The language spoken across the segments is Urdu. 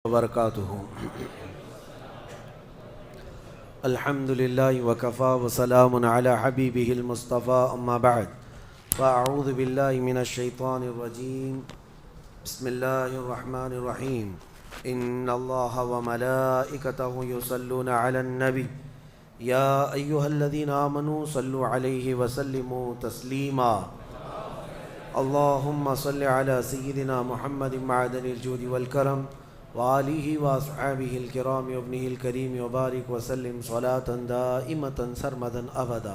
وبرکاتہ الحمدللہ وکفا وسلام علی حبیبہ المصطفیٰ اما بعد فاعوذ باللہ من الشیطان الرجیم بسم اللہ الرحمن الرحیم ان اللہ وملائکتہ یصلون علی النبی یا ایہا الذین آمنوا صلوا علیہ وسلموا تسلیما اللہم صل علی سیدنا محمد معدن الجود والکرم وآلہ واصحابہ الکرام وابنہ الکریم وبارک وسلم صلاة دائمة سرمدا ابدا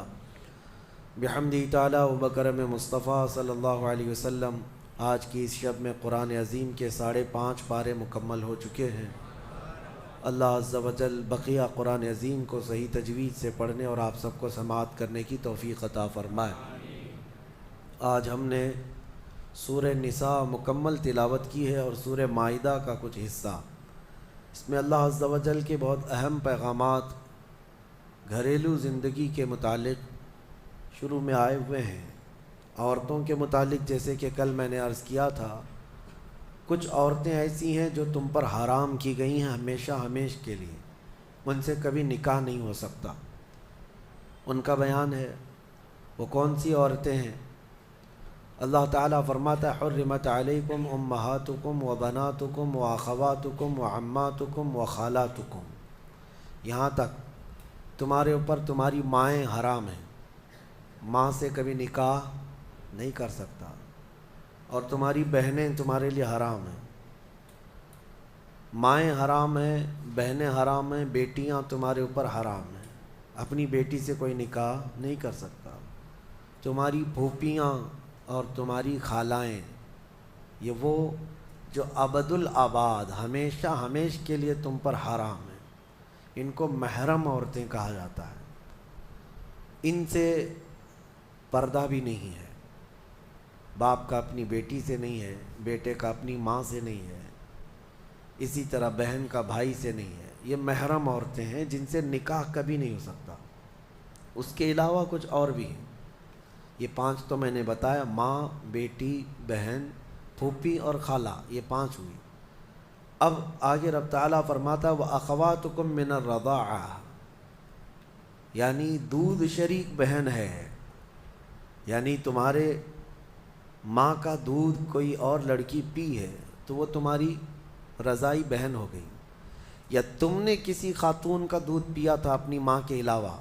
بحمدہ تعالی وبکرم مصطفیٰ صلی اللہ علیہ وسلم۔ آج کی اس شب میں قرآن عظیم کے 5.5 پارے مکمل ہو چکے ہیں۔ اللہ عز و جل بقیہ قرآن عظیم کو صحیح تجوید سے پڑھنے اور آپ سب کو سماعت کرنے کی توفیق عطا فرمائے۔ آج ہم نے سورہ نساء مکمل تلاوت کی ہے اور سورہ مائدہ کا کچھ حصہ۔ اس میں اللہ عز و جل کے بہت اہم پیغامات گھریلو زندگی کے متعلق شروع میں آئے ہوئے ہیں۔ عورتوں کے متعلق جیسے کہ کل میں نے عرض کیا تھا، کچھ عورتیں ایسی ہیں جو تم پر حرام کی گئی ہیں ہمیشہ ہمیش کے لیے، ان سے کبھی نکاح نہیں ہو سکتا۔ ان کا بیان ہے، وہ کون سی عورتیں ہیں؟ اللہ تعالیٰ فرماتا ہے حرمت علیکم امہاتکم و بناتکم و اخواتکم و عماتکم و خالاتکم، یہاں تک تمہارے اوپر تمہاری مائیں حرام ہیں، ماں سے کبھی نکاح نہیں کر سکتا، اور تمہاری بہنیں تمہارے لیے حرام ہیں، مائیں حرام ہیں، بہنیں حرام ہیں، بیٹیاں تمہارے اوپر حرام ہیں، اپنی بیٹی سے کوئی نکاح نہیں کر سکتا۔ تمہاری پھوپھیاں اور تمہاری خالائیں، یہ وہ جو ابد الآباد ہمیشہ ہمیش کے لیے تم پر حرام ہیں، ان کو محرم عورتیں کہا جاتا ہے۔ ان سے پردہ بھی نہیں ہے، باپ کا اپنی بیٹی سے نہیں ہے، بیٹے کا اپنی ماں سے نہیں ہے، اسی طرح بہن کا بھائی سے نہیں ہے۔ یہ محرم عورتیں ہیں جن سے نکاح کبھی نہیں ہو سکتا۔ اس کے علاوہ کچھ اور بھی ہیں، یہ 5 تو میں نے بتایا، ماں، بیٹی، بہن، پھوپھی اور خالہ، یہ 5 ہوئی۔ اب آگے رب تعالیٰ فرماتا وَأَخَوَاتُكُم مِّنَ الرَّضَاعَةِ، یعنی دودھ شریک بہن ہے، یعنی تمہارے ماں کا دودھ کوئی اور لڑکی پی ہے تو وہ تمہاری رضائی بہن ہو گئی، یا تم نے کسی خاتون کا دودھ پیا تھا اپنی ماں کے علاوہ،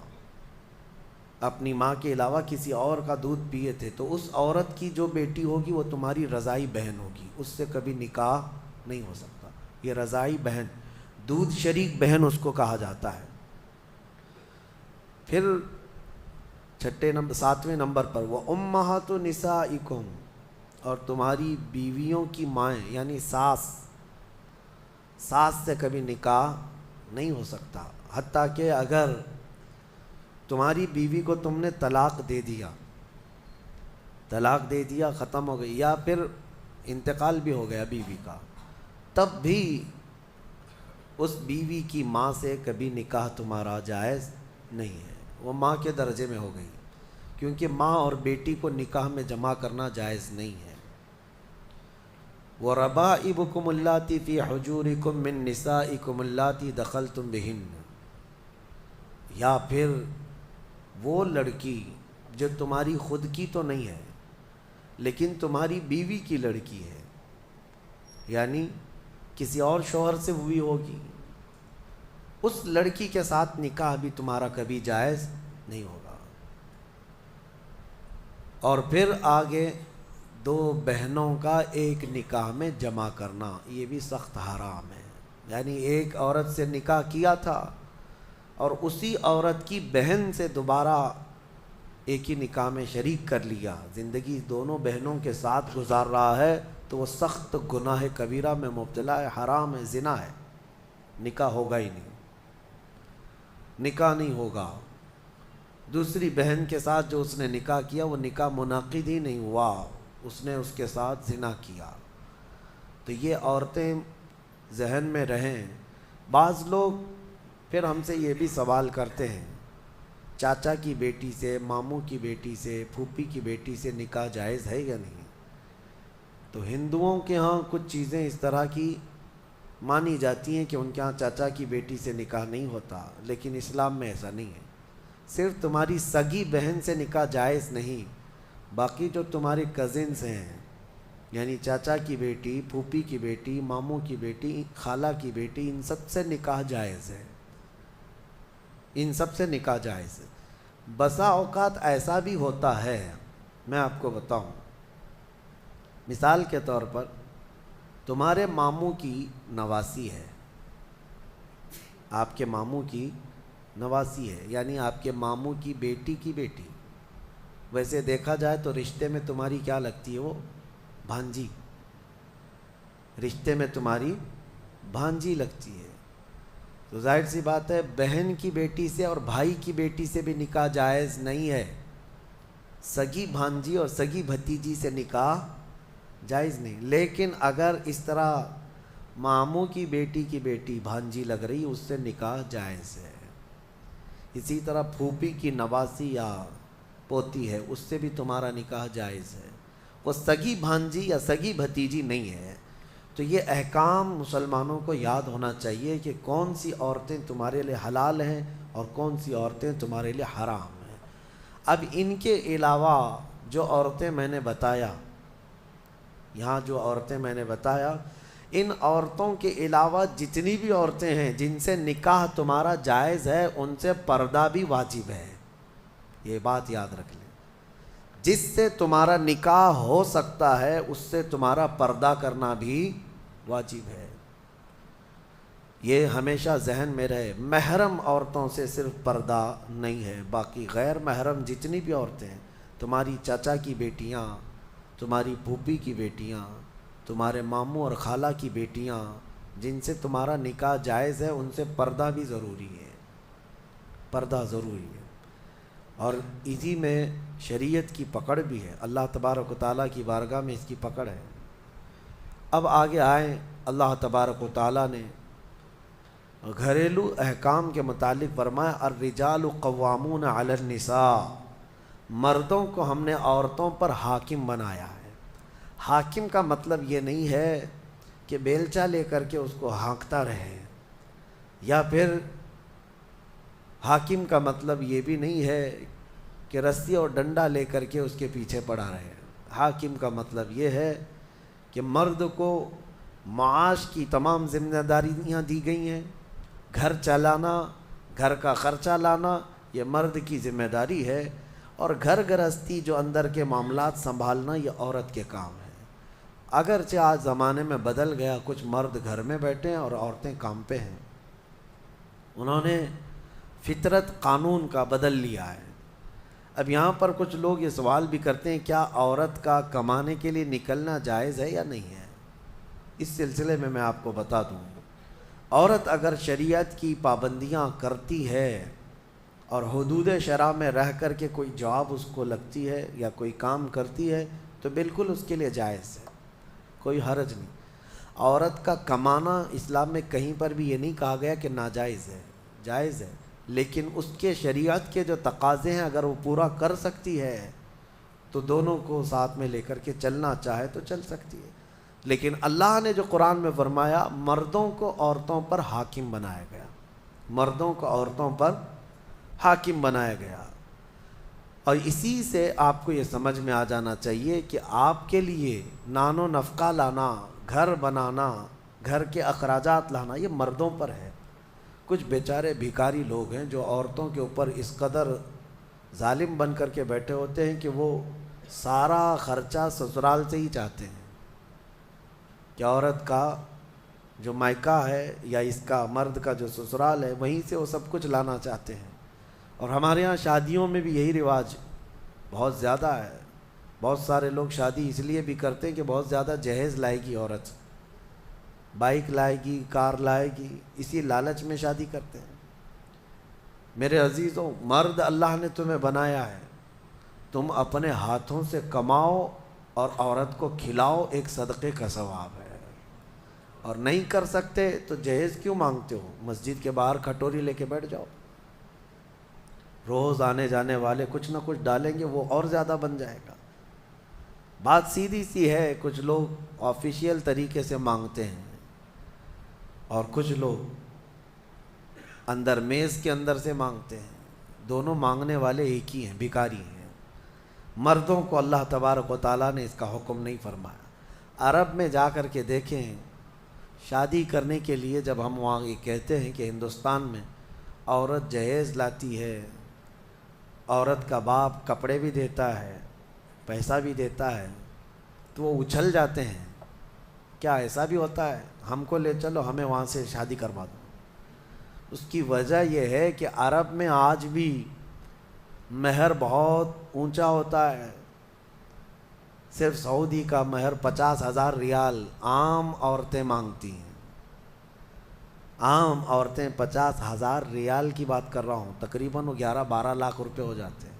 اپنی ماں کے علاوہ کسی اور کا دودھ پیے تھے، تو اس عورت کی جو بیٹی ہوگی وہ تمہاری رضائی بہن ہوگی، اس سے کبھی نکاح نہیں ہو سکتا۔ یہ رضائی بہن، دودھ شریک بہن اس کو کہا جاتا ہے۔ پھر 7ویں نمبر پر وہ امہات نسائکم، اور تمہاری بیویوں کی مائیں یعنی ساس سے کبھی نکاح نہیں ہو سکتا، حتیٰ کہ اگر تمہاری بیوی کو تم نے طلاق دے دیا، ختم ہو گئی، یا پھر انتقال بھی ہو گیا بیوی کا، تب بھی اس بیوی کی ماں سے کبھی نکاح تمہارا جائز نہیں ہے، وہ ماں کے درجے میں ہو گئی، کیونکہ ماں اور بیٹی کو نکاح میں جمع کرنا جائز نہیں ہے۔ وَرَبَائِبُكُمُ اللَّاتِي فِي حُجُورِكُم مِّن نِّسَائِكُمُ اللَّاتِي دَخَلْتُم بِهِنَّ، یا پھر وہ لڑکی جو تمہاری خود کی تو نہیں ہے لیکن تمہاری بیوی کی لڑکی ہے، یعنی کسی اور شوہر سے ہوئی ہوگی، اس لڑکی کے ساتھ نکاح بھی تمہارا کبھی جائز نہیں ہوگا۔ اور پھر آگے 2 بہنوں کا ایک نکاح میں جمع کرنا، یہ بھی سخت حرام ہے، یعنی ایک عورت سے نکاح کیا تھا اور اسی عورت کی بہن سے دوبارہ ایک ہی نکاح میں شریک کر لیا، زندگی دونوں بہنوں کے ساتھ گزار رہا ہے، تو وہ سخت گناہ کبیرہ میں مبتلا ہے، حرام ہے، زنا ہے، نکاح ہوگا ہی نہیں، نکاح نہیں ہوگا۔ دوسری بہن کے ساتھ جو اس نے نکاح کیا وہ نکاح منعقد ہی نہیں ہوا، اس نے اس کے ساتھ زنا کیا۔ تو یہ عورتیں ذہن میں رہیں۔ بعض لوگ پھر ہم سے یہ بھی سوال کرتے ہیں، چاچا کی بیٹی سے، ماموں کی بیٹی سے، پھوپھی کی بیٹی سے نکاح جائز ہے یا نہیں؟ تو ہندوؤں کے ہاں کچھ چیزیں اس طرح کی مانی جاتی ہیں کہ ان کے ہاں چاچا کی بیٹی سے نکاح نہیں ہوتا، لیکن اسلام میں ایسا نہیں ہے۔ صرف تمہاری سگی بہن سے نکاح جائز نہیں، باقی جو تمہارے کزنز ہیں، یعنی چاچا کی بیٹی، پھوپھی کی بیٹی، ماموں کی بیٹی، خالہ کی بیٹی، ان سب سے نکاح جائز ہے، ان سب سے نکاح جائز ہے۔ بسا اوقات ایسا بھی ہوتا ہے، میں آپ کو بتاؤں، مثال کے طور پر تمہارے ماموں کی نواسی ہے، آپ کے ماموں کی نواسی ہے، یعنی آپ کے ماموں کی بیٹی، ویسے دیکھا جائے تو رشتے میں تمہاری کیا لگتی ہے؟ وہ بھانجی، رشتے میں تمہاری بھانجی لگتی ہے۔ تو ظاہر سی بات ہے بہن کی بیٹی سے اور بھائی کی بیٹی سے بھی نکاح جائز نہیں ہے، سگی بھانجی اور سگی بھتیجی سے نکاح جائز نہیں۔ لیکن اگر اس طرح ماموں کی بیٹی بھانجی لگ رہی، اس سے نکاح جائز ہے۔ اسی طرح پھوپھی کی نواسی یا پوتی ہے، اس سے بھی تمہارا نکاح جائز ہے، وہ سگی بھانجی یا سگی بھتیجی نہیں ہے۔ تو یہ احکام مسلمانوں کو یاد ہونا چاہیے کہ کون سی عورتیں تمہارے لیے حلال ہیں اور کون سی عورتیں تمہارے لیے حرام ہیں۔ اب ان کے علاوہ جو عورتیں میں نے بتایا، یہاں جو عورتیں میں نے بتایا، ان عورتوں کے علاوہ جتنی بھی عورتیں ہیں جن سے نکاح تمہارا جائز ہے، ان سے پردہ بھی واجب ہے، یہ بات یاد رکھ لیں۔ جس سے تمہارا نکاح ہو سکتا ہے اس سے تمہارا پردہ کرنا بھی واجب ہے، یہ ہمیشہ ذہن میں رہے۔ محرم عورتوں سے صرف پردہ نہیں ہے، باقی غیر محرم جتنی بھی عورتیں ہیں، تمہاری چاچا کی بیٹیاں، تمہاری پھوپھی کی بیٹیاں، تمہارے ماموں اور خالہ کی بیٹیاں، جن سے تمہارا نکاح جائز ہے، ان سے پردہ بھی ضروری ہے، پردہ ضروری ہے۔ اور اسی میں شریعت کی پکڑ بھی ہے، اللہ تبارک و تعالیٰ کی بارگاہ میں اس کی پکڑ ہے۔ اب آگے آئیں، اللہ تبارک و تعالیٰ نے گھریلو احکام کے متعلق فرمایا الرجال قوامون علی النساء، مردوں کو ہم نے عورتوں پر حاکم بنایا ہے۔ حاکم کا مطلب یہ نہیں ہے کہ بیلچا لے کر کے اس کو ہانکتا رہے، یا پھر حاکم کا مطلب یہ بھی نہیں ہے کہ رسی اور ڈنڈا لے کر کے اس کے پیچھے پڑا رہے۔ حاکم کا مطلب یہ ہے کہ مرد کو معاش کی تمام ذمہ داریاں دی گئی ہیں، گھر چلانا، گھر کا خرچہ لانا یہ مرد کی ذمہ داری ہے، اور گھر گرہستی جو اندر کے معاملات سنبھالنا یہ عورت کے کام ہے۔ اگرچہ آج زمانے میں بدل گیا، کچھ مرد گھر میں بیٹھے ہیں اور عورتیں کام پہ ہیں، انہوں نے فطرت قانون کا بدل لیا ہے۔ اب یہاں پر کچھ لوگ یہ سوال بھی کرتے ہیں کیا عورت کا کمانے کے لیے نکلنا جائز ہے یا نہیں ہے؟ اس سلسلے میں آپ کو بتا دوں، عورت اگر شریعت کی پابندیاں کرتی ہے اور حدود شرع میں رہ کر کے کوئی جاب اس کو لگتی ہے یا کوئی کام کرتی ہے تو بالکل اس کے لیے جائز ہے، کوئی حرج نہیں۔ عورت کا کمانا اسلام میں کہیں پر بھی یہ نہیں کہا گیا کہ ناجائز ہے، جائز ہے، لیکن اس کے شریعت کے جو تقاضے ہیں اگر وہ پورا کر سکتی ہے تو دونوں کو ساتھ میں لے کر کے چلنا چاہے تو چل سکتی ہے۔ لیکن اللہ نے جو قرآن میں فرمایا مردوں کو عورتوں پر حاکم بنایا گیا، مردوں کو عورتوں پر حاکم بنایا گیا، اور اسی سے آپ کو یہ سمجھ میں آ جانا چاہیے کہ آپ کے لیے نان و نفقہ لانا، گھر بنانا، گھر کے اخراجات لانا یہ مردوں پر ہے۔ کچھ بیچارے بھیکاری لوگ ہیں جو عورتوں کے اوپر اس قدر ظالم بن کر کے بیٹھے ہوتے ہیں کہ وہ سارا خرچہ سسرال سے ہی چاہتے ہیں کہ عورت کا جو مائکہ ہے یا اس کا مرد کا جو سسرال ہے وہیں سے وہ سب کچھ لانا چاہتے ہیں۔ اور ہمارے ہاں شادیوں میں بھی یہی رواج بہت زیادہ ہے، بہت سارے لوگ شادی اس لیے بھی کرتے ہیں کہ بہت زیادہ جہیز لائے گی عورت، بائک لائے گی، کار لائے گی، اسی لالچ میں شادی کرتے ہیں۔ میرے عزیزوں، مرد اللہ نے تمہیں بنایا ہے، تم اپنے ہاتھوں سے کماؤ اور عورت کو کھلاؤ، ایک صدقے کا ثواب ہے۔ اور نہیں کر سکتے تو جہیز کیوں مانگتے ہو؟ مسجد کے باہر کھٹوری لے کے بیٹھ جاؤ، روز آنے جانے والے کچھ نہ کچھ ڈالیں گے، وہ اور زیادہ بن جائے گا۔ بات سیدھی سی ہے، کچھ لوگ آفیشیل طریقے سے مانگتے ہیں، اور کچھ لوگ اندر میز کے اندر سے مانگتے ہیں. دونوں مانگنے والے ایک ہی ہیں، بھکاری ہیں. مردوں کو اللہ تبارک و تعالیٰ نے اس کا حکم نہیں فرمایا. عرب میں جا کر کے دیکھیں، شادی کرنے کے لیے جب ہم وہاں یہ کہتے ہیں کہ ہندوستان میں عورت جہیز لاتی ہے، عورت کا باپ کپڑے بھی دیتا ہے، پیسہ بھی دیتا ہے، تو وہ اچھل جاتے ہیں. کیا ایسا بھی ہوتا ہے؟ ہم کو لے چلو، ہمیں وہاں سے شادی کروا دو. اس کی وجہ یہ ہے کہ عرب میں آج بھی مہر بہت اونچا ہوتا ہے. صرف سعودی کا مہر 50,000 ریال عام عورتیں مانگتی ہیں. عام عورتیں 50,000 ریال کی بات کر رہا ہوں، تقریباً وہ 11-12 لاکھ روپے ہو جاتے ہیں.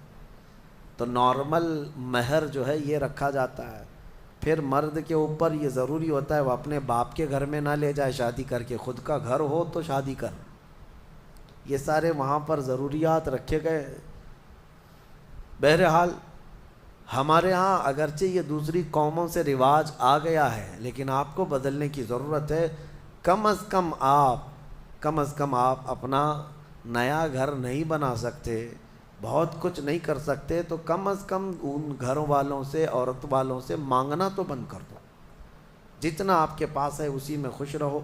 تو نارمل مہر جو ہے یہ رکھا جاتا ہے. پھر مرد کے اوپر یہ ضروری ہوتا ہے وہ اپنے باپ کے گھر میں نہ لے جائے شادی کر کے، خود کا گھر ہو تو شادی کر. یہ سارے وہاں پر ضروریات رکھے گئے. بہرحال ہمارے ہاں اگرچہ یہ دوسری قوموں سے رواج آ گیا ہے، لیکن آپ کو بدلنے کی ضرورت ہے. کم از کم آپ اپنا نیا گھر نہیں بنا سکتے، بہت کچھ نہیں کر سکتے، تو کم از کم ان گھروں والوں سے، عورت والوں سے مانگنا تو بند کر دو. جتنا آپ کے پاس ہے اسی میں خوش رہو.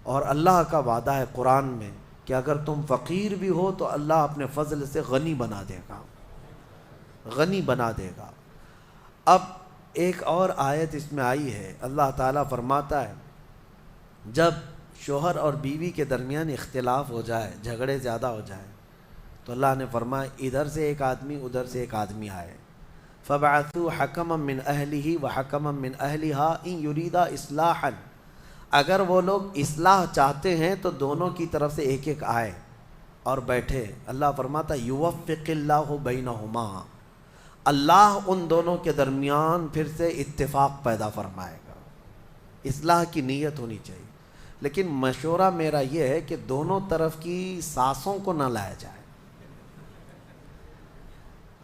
اور اللہ کا وعدہ ہے قرآن میں کہ اگر تم فقیر بھی ہو تو اللہ اپنے فضل سے غنی بنا دے گا، غنی بنا دے گا. اب ایک اور آیت اس میں آئی ہے، اللہ تعالیٰ فرماتا ہے جب شوہر اور بیوی کے درمیان اختلاف ہو جائے، جھگڑے زیادہ ہو جائے، تو اللہ نے فرمایا ادھر سے ایک آدمی ادھر سے ایک آدمی آئے. فَبَعَثُوا حَكَمًا مِّنْ أَهْلِهِ وَحَكَمًا مِّنْ أَهْلِهَا إِن يُرِيدَا إِصْلَاحًا. اگر وہ لوگ اصلاح چاہتے ہیں تو دونوں کی طرف سے ایک ایک آئے اور بیٹھے. اللہ فرماتا يُوَفِّقِ اللَّهُ بَيْنَهُمَا، اللہ ان دونوں کے درمیان پھر سے اتفاق پیدا فرمائے گا. اصلاح کی نیت ہونی چاہیے، لیکن مشورہ میرا یہ ہے کہ دونوں طرف کی ساسوں کو نہ لایا جائے.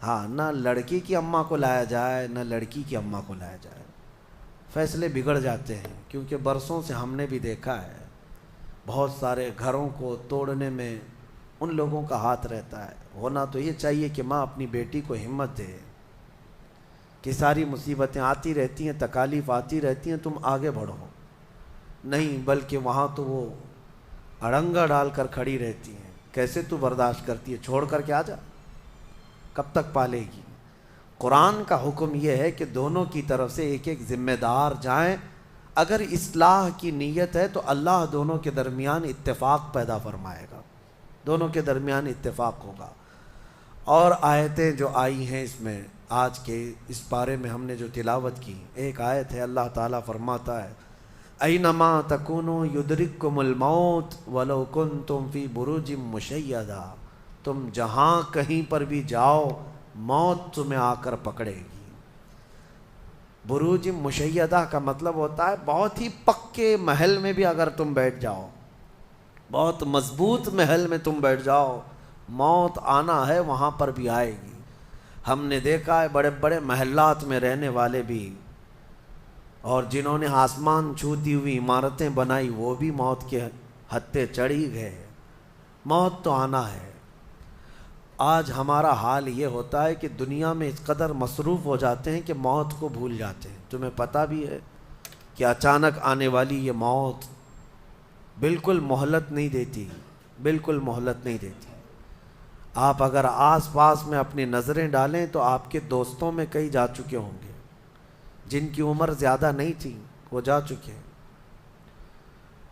ہاں، نہ لڑکی کی اماں کو لایا جائے نہ لڑکی کی اماں کو لایا جائے. فیصلے بگڑ جاتے ہیں، کیونکہ برسوں سے ہم نے بھی دیکھا ہے بہت سارے گھروں کو توڑنے میں ان لوگوں کا ہاتھ رہتا ہے. ہونا تو یہ چاہیے کہ ماں اپنی بیٹی کو ہمت دے کہ ساری مصیبتیں آتی رہتی ہیں، تکالیف آتی رہتی ہیں، تم آگے بڑھو. نہیں، بلکہ وہاں تو وہ اڑنگا ڈال کر کھڑی رہتی ہیں. کیسے تو برداشت کرتی ہے؟ چھوڑ کر کے آ جا، کب تک پالے گی؟ قرآن کا حکم یہ ہے کہ دونوں کی طرف سے ایک ایک ذمہ دار جائیں. اگر اصلاح کی نیت ہے تو اللہ دونوں کے درمیان اتفاق پیدا فرمائے گا، دونوں کے درمیان اتفاق ہوگا. اور آیتیں جو آئی ہیں اس میں، آج کے اس پارے میں ہم نے جو تلاوت کی، ایک آیت ہے اللہ تعالیٰ فرماتا ہے اینما تکونوا یدرککم الموت ولو کنتم فی بروج مشیدہ. تم جہاں کہیں پر بھی جاؤ موت تمہیں آ کر پکڑے گی. بروج مشیدہ کا مطلب ہوتا ہے بہت ہی پکے محل میں بھی اگر تم بیٹھ جاؤ، بہت مضبوط محل میں تم بیٹھ جاؤ، موت آنا ہے وہاں پر بھی آئے گی. ہم نے دیکھا ہے بڑے بڑے محلات میں رہنے والے بھی، اور جنہوں نے آسمان چھوتی ہوئی عمارتیں بنائی وہ بھی موت کے ہتھے چڑھی گئے. موت تو آنا ہے. آج ہمارا حال یہ ہوتا ہے کہ دنیا میں اس قدر مصروف ہو جاتے ہیں کہ موت کو بھول جاتے ہیں. تمہیں پتہ بھی ہے کہ اچانک آنے والی یہ موت بالکل مہلت نہیں دیتی، بالکل مہلت نہیں دیتی. آپ اگر آس پاس میں اپنی نظریں ڈالیں تو آپ کے دوستوں میں کئی جا چکے ہوں گے، جن کی عمر زیادہ نہیں تھی وہ جا چکے.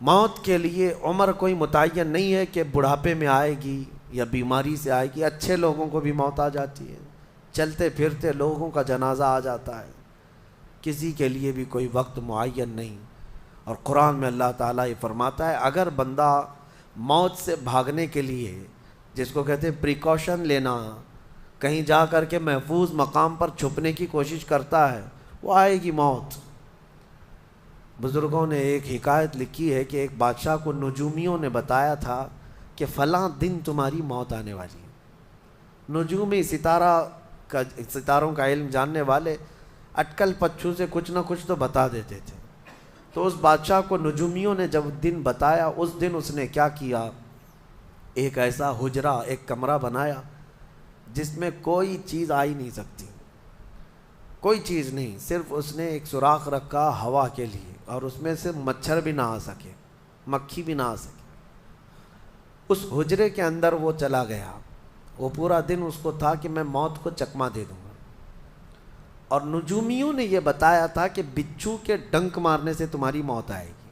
موت کے لیے عمر کوئی متعین نہیں ہے کہ بڑھاپے میں آئے گی یا بیماری سے آئے گی. اچھے لوگوں کو بھی موت آ جاتی ہے، چلتے پھرتے لوگوں کا جنازہ آ جاتا ہے. کسی کے لیے بھی کوئی وقت معین نہیں. اور قرآن میں اللہ تعالیٰ یہ فرماتا ہے اگر بندہ موت سے بھاگنے کے لیے، جس کو کہتے ہیں پریکاشن لینا، کہیں جا کر کے محفوظ مقام پر چھپنے کی کوشش کرتا ہے، وہ آئے گی موت. بزرگوں نے ایک حکایت لکھی ہے کہ ایک بادشاہ کو نجومیوں نے بتایا تھا کہ فلاں دن تمہاری موت آنے والی ہے. نجومی ستاروں کا علم جاننے والے اٹکل پچھو سے کچھ نہ کچھ تو بتا دیتے تھے. تو اس بادشاہ کو نجومیوں نے جب دن بتایا، اس دن اس نے کیا کیا، ایک ایسا حجرہ، ایک کمرہ بنایا جس میں کوئی چیز آ ہی نہیں سکتی، کوئی چیز نہیں، صرف اس نے ایک سوراخ رکھا ہوا کے لیے، اور اس میں سے مچھر بھی نہ آ سکے، مکھی بھی نہ آ سکے۔ اس حجرے کے اندر وہ چلا گیا، وہ پورا دن اس کو تھا کہ میں موت کو چکما دے دوں گا، اور نجومیوں نے یہ بتایا تھا کہ بچھو کے ڈنک مارنے سے تمہاری موت آئے گی۔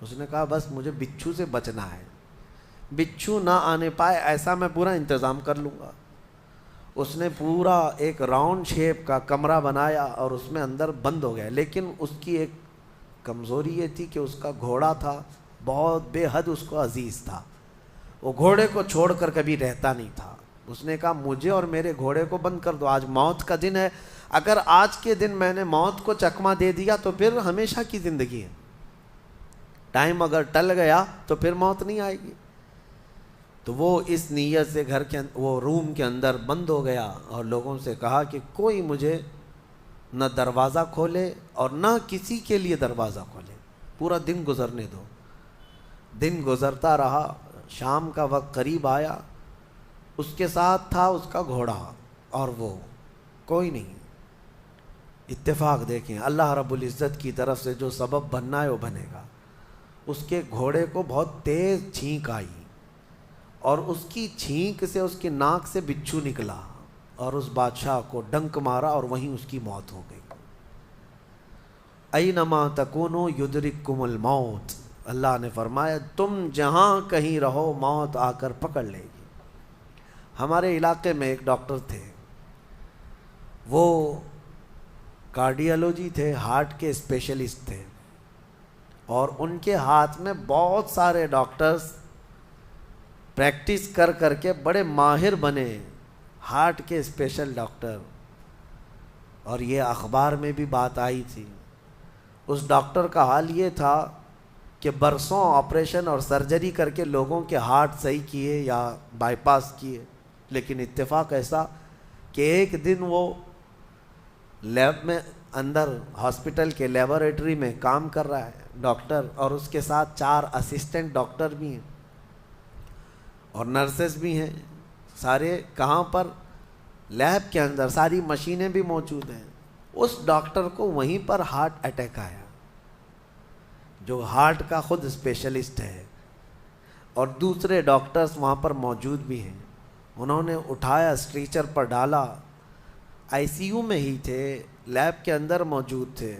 اس نے کہا بس مجھے بچھو سے بچنا ہے، بچھو نہ آنے پائے ایسا میں پورا انتظام کر لوں گا۔ اس نے پورا ایک راؤنڈ شیپ کا کمرہ بنایا اور اس میں اندر بند ہو گیا، لیکن اس کی ایک کمزوری یہ تھی کہ اس کا گھوڑا تھا، بہت بے حد اس کو عزیز تھا، وہ گھوڑے کو چھوڑ کر کبھی رہتا نہیں تھا۔ اس نے کہا مجھے اور میرے گھوڑے کو بند کر دو، آج موت کا دن ہے، اگر آج کے دن میں نے موت کو چکما دے دیا تو پھر ہمیشہ کی زندگی ہے، ٹائم اگر ٹل گیا تو پھر موت نہیں آئے گی۔ تو وہ اس نیت سے وہ روم کے اندر بند ہو گیا اور لوگوں سے کہا کہ کوئی مجھے نہ دروازہ کھولے اور نہ کسی کے لیے دروازہ کھولے، پورا دن گزرنے دو۔ دن گزرتا رہا، شام کا وقت قریب آیا، اس کے ساتھ تھا اس کا گھوڑا اور وہ کوئی نہیں۔ اتفاق دیکھیں، اللہ رب العزت کی طرف سے جو سبب بننا ہے وہ بنے گا۔ اس کے گھوڑے کو بہت تیز چھینک آئی اور اس کی چھینک سے اس کی ناک سے بچھو نکلا اور اس بادشاہ کو ڈنک مارا اور وہیں اس کی موت ہو گئی۔ اینما تکونوا یدرککم الموت، اللہ نے فرمایا تم جہاں کہیں رہو موت آ کر پکڑ لے گی۔ ہمارے علاقے میں ایک ڈاکٹر تھے، وہ کارڈیالوجی تھے، ہارٹ کے اسپیشلسٹ تھے، اور ان کے ہاتھ میں بہت سارے ڈاکٹرز پریکٹس کر کر کے بڑے ماہر بنے، ہارٹ کے اسپیشل ڈاکٹر، اور یہ اخبار میں بھی بات آئی تھی۔ اس ڈاکٹر کا حال یہ تھا کہ برسوں آپریشن اور سرجری کر کے لوگوں کے ہارٹ صحیح کیے یا بائی پاس کیے، لیکن اتفاق ایسا کہ ایک دن وہ لیب میں اندر ہاسپٹل کے لیبارٹری میں کام کر رہا ہے ڈاکٹر، اور اس کے ساتھ 4 اسسٹنٹ ڈاکٹر بھی ہیں اور نرسز بھی ہیں، سارے کہاں پر، لیب کے اندر، ساری مشینیں بھی موجود ہیں۔ اس ڈاکٹر کو وہیں پر ہارٹ اٹیک آیا، جو ہارٹ کا خود اسپیشلسٹ ہے، اور دوسرے ڈاکٹرز وہاں پر موجود بھی ہیں۔ انہوں نے اٹھایا، اسٹریچر پر ڈالا، آئی سی یو میں ہی تھے، لیب کے اندر موجود تھے،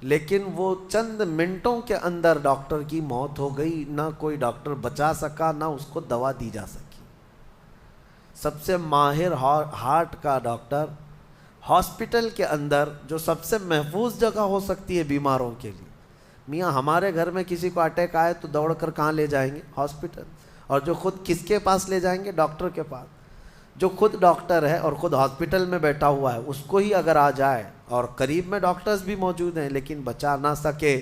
لیکن وہ چند منٹوں کے اندر ڈاکٹر کی موت ہو گئی، نہ کوئی ڈاکٹر بچا سکا، نہ اس کو دوا دی جا سکی۔ سب سے ماہر ہارٹ کا ڈاکٹر ہاسپٹل کے اندر، جو سب سے محفوظ جگہ ہو سکتی ہے بیماروں کے لیے۔ میاں ہمارے گھر میں کسی کو اٹیک آئے تو دوڑ کر کہاں لے جائیں گے؟ ہاسپٹل، اور جو خود کس کے پاس لے جائیں گے؟ ڈاکٹر کے پاس۔ جو خود ڈاکٹر ہے اور خود ہاسپٹل میں بیٹھا ہوا ہے، اس کو ہی اگر آ جائے، اور قریب میں ڈاکٹرز بھی موجود ہیں لیکن بچا نہ سکے،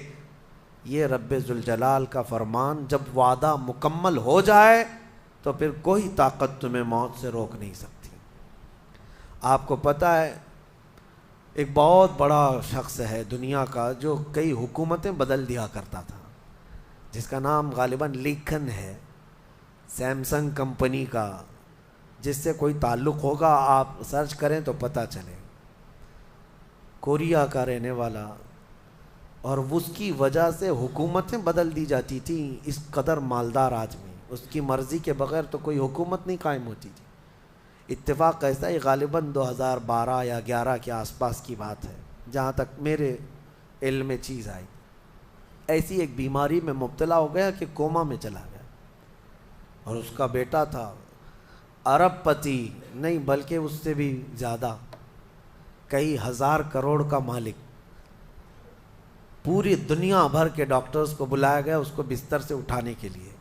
یہ رب ذوالجلال کا فرمان، جب وعدہ مکمل ہو جائے تو پھر کوئی طاقت تمہیں موت سے روک نہیں سکتی۔ آپ کو پتہ ہے ایک بہت بڑا شخص ہے دنیا کا جو کئی حکومتیں بدل دیا کرتا تھا، جس کا نام غالباً لیکن ہے، سیمسنگ کمپنی کا، جس سے کوئی تعلق ہوگا آپ سرچ کریں تو پتہ چلے، کوریا کا رہنے والا، اور اس کی وجہ سے حکومتیں بدل دی جاتی تھیں۔ اس قدر مالدار آدمی، اس کی مرضی کے بغیر تو کوئی حکومت نہیں قائم ہوتی تھی۔ اتفاق ایسا ہی غالباً 2012 یا 11 کے آس پاس کی بات ہے، جہاں تک میرے علم میں چیز آئی، ایسی ایک بیماری میں مبتلا ہو گیا کہ کوما میں چلا گیا، اور اس کا بیٹا تھا ارب پتی، نہیں بلکہ اس سے بھی زیادہ، کئی ہزار کروڑ کا مالک۔ پوری دنیا بھر کے ڈاکٹرز کو بلایا گیا اس کو بستر سے اٹھانے کے لیے،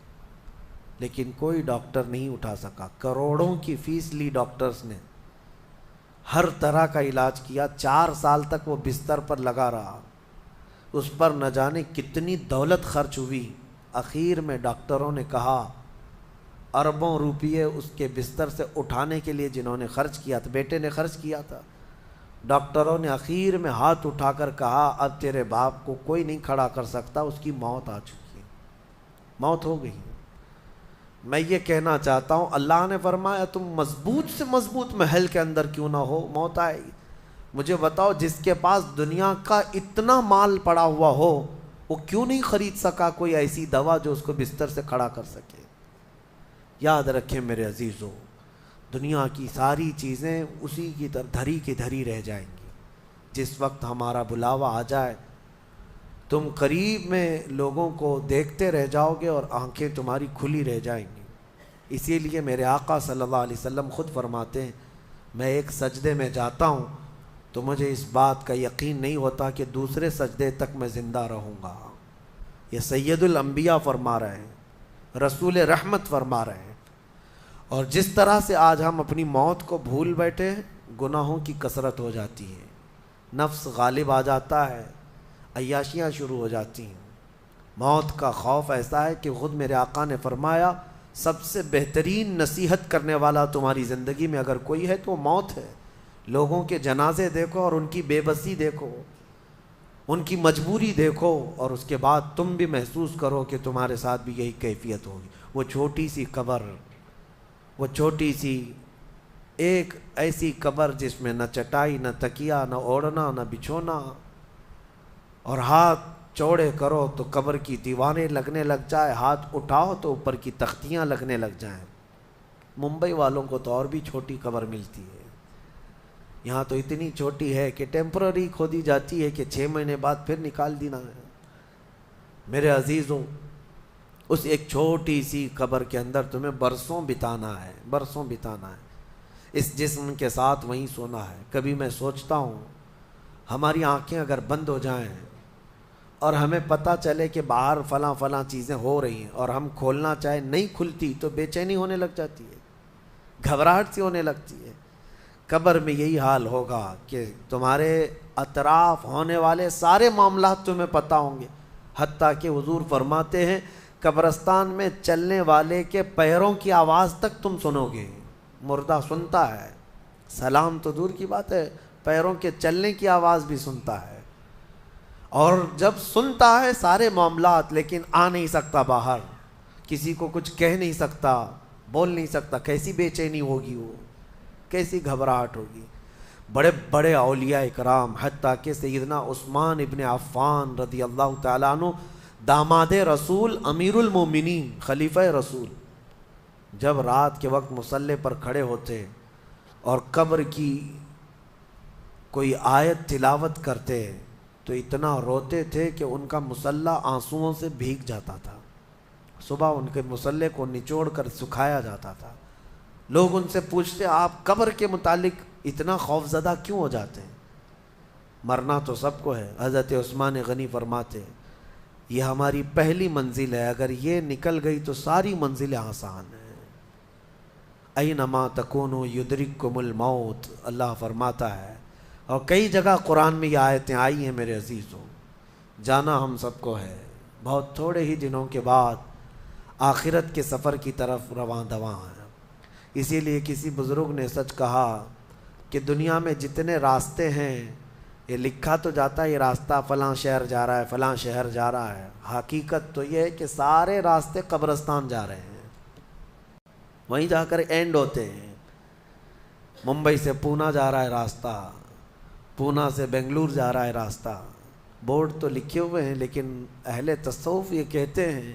لیکن کوئی ڈاکٹر نہیں اٹھا سکا۔ کروڑوں کی فیس لی ڈاکٹرز نے، ہر طرح کا علاج کیا، 4 سال تک وہ بستر پر لگا رہا، اس پر نہ جانے کتنی دولت خرچ ہوئی۔ اخیر میں ڈاکٹروں نے کہا اربوں روپیے اس کے بستر سے اٹھانے کے لیے جنہوں نے خرچ کیا تھا، بیٹے نے خرچ کیا تھا، ڈاکٹروں نے آخر میں ہاتھ اٹھا کر کہا اب تیرے باپ کو کوئی نہیں کھڑا کر سکتا، اس کی موت آ چکی ہے، موت ہو گئی۔ میں یہ کہنا چاہتا ہوں اللہ نے فرمایا تم مضبوط سے مضبوط محل کے اندر کیوں نہ ہو، موت آئے گی۔ مجھے بتاؤ جس کے پاس دنیا کا اتنا مال پڑا ہوا ہو وہ کیوں نہیں خرید سکا کوئی ایسی دوا جو اس کو بستر سے کھڑا کر سکے؟ یاد رکھیں میرے عزیزو، دنیا کی ساری چیزیں اسی کی طرح دھری کی دھری رہ جائیں گی۔ جس وقت ہمارا بلاوا آ جائے تم قریب میں لوگوں کو دیکھتے رہ جاؤ گے اور آنکھیں تمہاری کھلی رہ جائیں گی۔ اسی لیے میرے آقا صلی اللہ علیہ وسلم خود فرماتے ہیں میں ایک سجدے میں جاتا ہوں تو مجھے اس بات کا یقین نہیں ہوتا کہ دوسرے سجدے تک میں زندہ رہوں گا۔ یہ سید الانبیاء فرما رہے ہیں، رسول رحمت فرما رہے ہیں۔ اور جس طرح سے آج ہم اپنی موت کو بھول بیٹھے ہیں، گناہوں کی کثرت ہو جاتی ہے، نفس غالب آ جاتا ہے، عیاشیاں شروع ہو جاتی ہیں، موت کا خوف ایسا ہے کہ خود میرے آقا نے فرمایا سب سے بہترین نصیحت کرنے والا تمہاری زندگی میں اگر کوئی ہے تو وہ موت ہے۔ لوگوں کے جنازے دیکھو اور ان کی بے بسی دیکھو، ان کی مجبوری دیکھو، اور اس کے بعد تم بھی محسوس کرو کہ تمہارے ساتھ بھی یہی کیفیت ہوگی۔ وہ چھوٹی سی قبر، وہ چھوٹی سی ایک ایسی قبر جس میں نہ چٹائی، نہ تکیا، نہ اوڑھنا، نہ بچھونا، اور ہاتھ چوڑے کرو تو قبر کی دیواریں لگنے لگ جائے، ہاتھ اٹھاؤ تو اوپر کی تختیاں لگنے لگ جائیں۔ ممبئی والوں کو تو اور بھی چھوٹی قبر ملتی ہے، یہاں تو اتنی چھوٹی ہے کہ ٹیمپرری کھودی جاتی ہے کہ 6 مہینے بعد پھر نکال دینا ہے۔ میرے عزیزوں، اس ایک چھوٹی سی قبر کے اندر تمہیں برسوں بتانا ہے، برسوں بتانا ہے، اس جسم کے ساتھ وہیں سونا ہے۔ کبھی میں سوچتا ہوں ہماری آنکھیں اگر بند ہو جائیں اور ہمیں پتہ چلے کہ باہر فلاں فلاں چیزیں ہو رہی ہیں اور ہم کھولنا چاہیں نہیں کھلتی تو بے چینی ہونے لگ جاتی ہے، گھبراہٹ سی ہونے لگتی ہے۔ قبر میں یہی حال ہوگا کہ تمہارے اطراف ہونے والے سارے معاملات تمہیں پتہ ہوں گے، حتیٰ کہ حضور فرماتے ہیں قبرستان میں چلنے والے کے پیروں کی آواز تک تم سنو گے۔ مردہ سنتا ہے، سلام تو دور کی بات ہے، پیروں کے چلنے کی آواز بھی سنتا ہے، اور جب سنتا ہے سارے معاملات لیکن آ نہیں سکتا باہر، کسی کو کچھ کہہ نہیں سکتا، بول نہیں سکتا۔ کیسی بے چینی ہوگی، وہ کیسی گھبراہٹ ہوگی۔ بڑے بڑے اولیاء اکرام، حتیٰ کہ سیدنا عثمان ابن عفان رضی اللہ تعالیٰ عنہ، داماد رسول، امیر المومنین، خلیفہ رسول، جب رات کے وقت مصلی پر کھڑے ہوتے اور قبر کی کوئی آیت تلاوت کرتے تو اتنا روتے تھے کہ ان کا مصلی آنسوؤں سے بھیگ جاتا تھا۔ صبح ان کے مصلی کو نچوڑ کر سکھایا جاتا تھا۔ لوگ ان سے پوچھتے آپ قبر کے متعلق اتنا خوف زدہ کیوں ہو جاتے ہیں؟ مرنا تو سب کو ہے۔ حضرت عثمان غنی فرماتے یہ ہماری پہلی منزل ہے، اگر یہ نکل گئی تو ساری منزلیں آسان ہیں۔ اینما تکونوا یدرککم الموت، اللہ فرماتا ہے، اور کئی جگہ قرآن میں یہ آیتیں آئی ہیں میرے عزیزوں۔ جانا ہم سب کو ہے، بہت تھوڑے ہی دنوں کے بعد آخرت کے سفر کی طرف رواں دواں ہیں۔ اسی لیے کسی بزرگ نے سچ کہا کہ دنیا میں جتنے راستے ہیں یہ لکھا تو جاتا ہے یہ راستہ فلاں شہر جا رہا ہے، فلاں شہر جا رہا ہے، حقیقت تو یہ ہے کہ سارے راستے قبرستان جا رہے ہیں، وہیں جا کر اینڈ ہوتے ہیں۔ ممبئی سے پونا جا رہا ہے راستہ، پونا سے بنگلور جا رہا ہے راستہ، بورڈ تو لکھے ہوئے ہیں، لیکن اہل تصوف یہ کہتے ہیں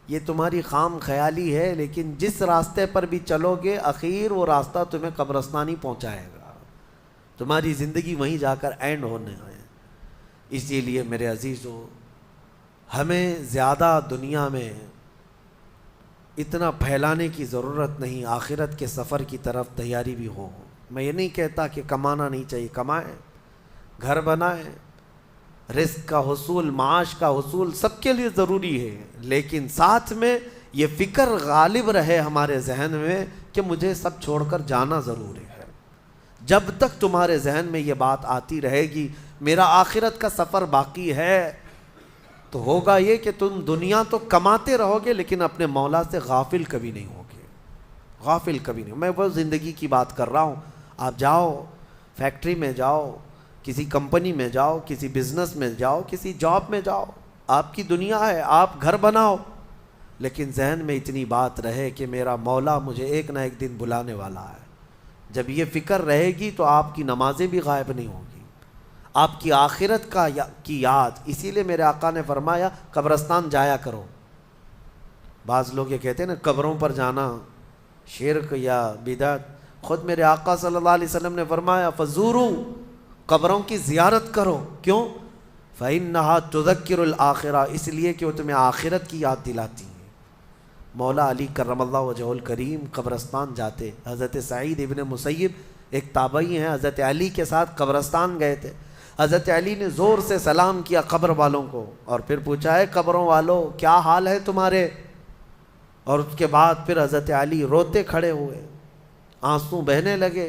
یہ تمہاری خام خیالی ہے، لیکن جس راستے پر بھی چلو گے اخیر وہ راستہ تمہیں قبرستان ہی پہنچائے گا، تمہاری زندگی وہیں جا کر اینڈ ہونے ہے۔ اسی لیے میرے عزیزو، ہمیں زیادہ دنیا میں اتنا پھیلانے کی ضرورت نہیں، آخرت کے سفر کی طرف تیاری بھی ہو۔ میں یہ نہیں کہتا کہ کمانا نہیں چاہیے، کمائیں، گھر بنائیں، رزق کا حصول، معاش کا حصول سب کے لیے ضروری ہے، لیکن ساتھ میں یہ فکر غالب رہے ہمارے ذہن میں کہ مجھے سب چھوڑ کر جانا ضروری ہے۔ جب تک تمہارے ذہن میں یہ بات آتی رہے گی میرا آخرت کا سفر باقی ہے، تو ہوگا یہ کہ تم دنیا تو کماتے رہو گے لیکن اپنے مولا سے غافل کبھی نہیں ہوگے، غافل کبھی نہیں۔ میں وہ زندگی کی بات کر رہا ہوں، آپ جاؤ فیکٹری میں جاؤ، کسی کمپنی میں جاؤ، کسی بزنس میں جاؤ، کسی جاب میں جاؤ، آپ کی دنیا ہے، آپ گھر بناؤ، لیکن ذہن میں اتنی بات رہے کہ میرا مولا مجھے ایک نہ ایک دن بلانے والا ہے۔ جب یہ فکر رہے گی تو آپ کی نمازیں بھی غائب نہیں ہوں گی، آپ کی آخرت کی یاد۔ اسی لیے میرے آقا نے فرمایا قبرستان جایا کرو۔ بعض لوگ یہ کہتے ہیں نا قبروں پر جانا شرک یا بدعت، خود میرے آقا صلی اللہ علیہ وسلم نے فرمایا فزوروا، قبروں کی زیارت کرو۔ کیوں؟ فإنها تذکر الآخرہ، اس لیے کہ وہ تمہیں آخرت کی یاد دلاتی ہیں۔ مولا علی کرم اللہ وجہہ الکریم قبرستان جاتے۔ حضرت سعید ابن مسیب ایک تابعی ہیں، حضرت علی کے ساتھ قبرستان گئے تھے۔ حضرت علی نے زور سے سلام کیا قبر والوں کو اور پھر پوچھا ہے قبروں والوں کیا حال ہے تمہارے؟ اور اس کے بعد پھر حضرت علی روتے کھڑے ہوئے، آنسو بہنے لگے۔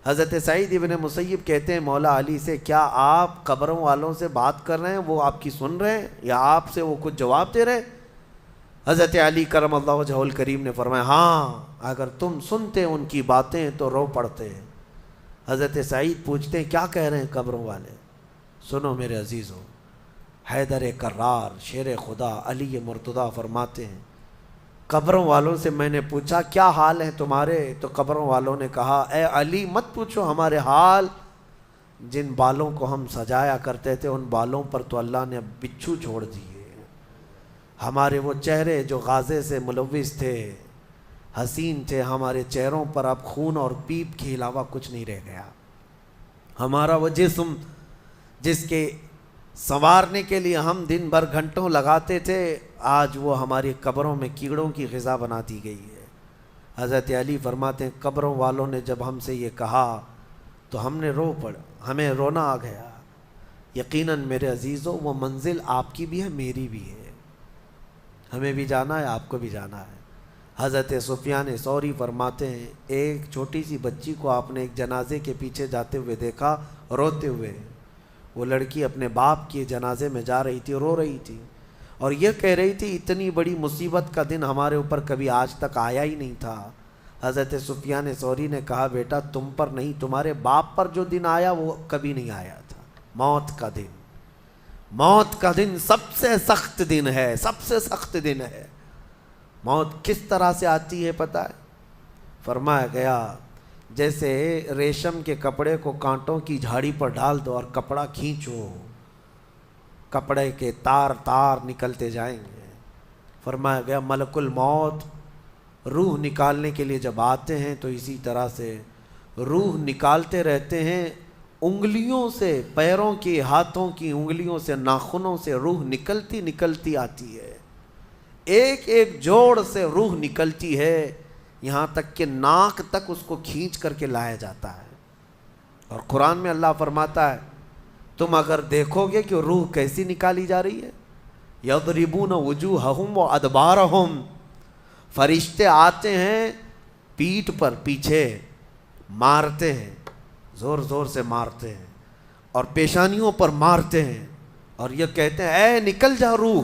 حضرت سعید ابن مسیب کہتے ہیں مولا علی سے کیا آپ قبروں والوں سے بات کر رہے ہیں، وہ آپ کی سن رہے ہیں یا آپ سے وہ کچھ جواب دے رہے ہیں؟ حضرت علی کرم اللہ وجہہ الکریم نے فرمایا ہاں، اگر تم سنتے ان کی باتیں تو رو پڑتے۔ حضرت سعید پوچھتے ہیں کیا کہہ رہے ہیں قبروں والے؟ سنو میرے عزیزوں، حیدر کرار شیر خدا علی مرتضیٰ فرماتے ہیں قبروں والوں سے میں نے پوچھا کیا حال ہے تمہارے؟ تو قبروں والوں نے کہا اے علی مت پوچھو ہمارے حال، جن بالوں کو ہم سجایا کرتے تھے ان بالوں پر تو اللہ نے بچھو چھوڑ دیے، ہمارے وہ چہرے جو غازے سے ملوث تھے، حسین تھے، ہمارے چہروں پر اب خون اور پیپ کے علاوہ کچھ نہیں رہ گیا، ہمارا وہ جسم جس کے سنوارنے کے لیے ہم دن بھر گھنٹوں لگاتے تھے، آج وہ ہماری قبروں میں کیڑوں کی غذا بنا دی گئی ہے۔ حضرت علی فرماتے ہیں قبروں والوں نے جب ہم سے یہ کہا تو ہم نے رو پڑا، ہمیں رونا آ گیا۔ یقیناً میرے عزیزوں وہ منزل آپ کی بھی ہے، میری بھی ہے، ہمیں بھی جانا ہے، آپ کو بھی جانا ہے۔ حضرت سفیان ثوری فرماتے ہیں ایک چھوٹی سی بچی کو آپ نے ایک جنازے کے پیچھے جاتے ہوئے دیکھا روتے ہوئے، وہ لڑکی اپنے باپ کے جنازے میں جا رہی تھی، رو رہی تھی اور یہ کہہ رہی تھی اتنی بڑی مصیبت کا دن ہمارے اوپر کبھی آج تک آیا ہی نہیں تھا۔ حضرت سفیان ثوری نے کہا بیٹا تم پر نہیں، تمہارے باپ پر جو دن آیا وہ کبھی نہیں آیا تھا، موت کا دن۔ موت کا دن سب سے سخت دن ہے، سب سے سخت دن ہے۔ موت کس طرح سے آتی ہے پتہ ہے؟ فرمایا گیا جیسے ریشم کے کپڑے کو کانٹوں کی جھاڑی پر ڈال دو اور کپڑا کھینچو، کپڑے کے تار تار نکلتے جائیں گے۔ فرمایا گیا ملک الموت روح نکالنے کے لیے جب آتے ہیں تو اسی طرح سے روح نکالتے رہتے ہیں، انگلیوں سے، پیروں کی، ہاتھوں کی انگلیوں سے، ناخنوں سے روح نکلتی نکلتی آتی ہے، ایک ایک جوڑ سے روح نکلتی ہے، یہاں تک کہ ناک تک اس کو کھینچ کر کے لایا جاتا ہے۔ اور قرآن میں اللہ فرماتا ہے تم اگر دیکھو گے کہ روح کیسی نکالی جا رہی ہے، یضربون وجوہہم وادبارہم، فرشتے آتے ہیں پیٹھ پر، پیچھے مارتے ہیں، زور زور سے مارتے ہیں اور پیشانیوں پر مارتے ہیں اور یہ کہتے ہیں اے نکل جا روح۔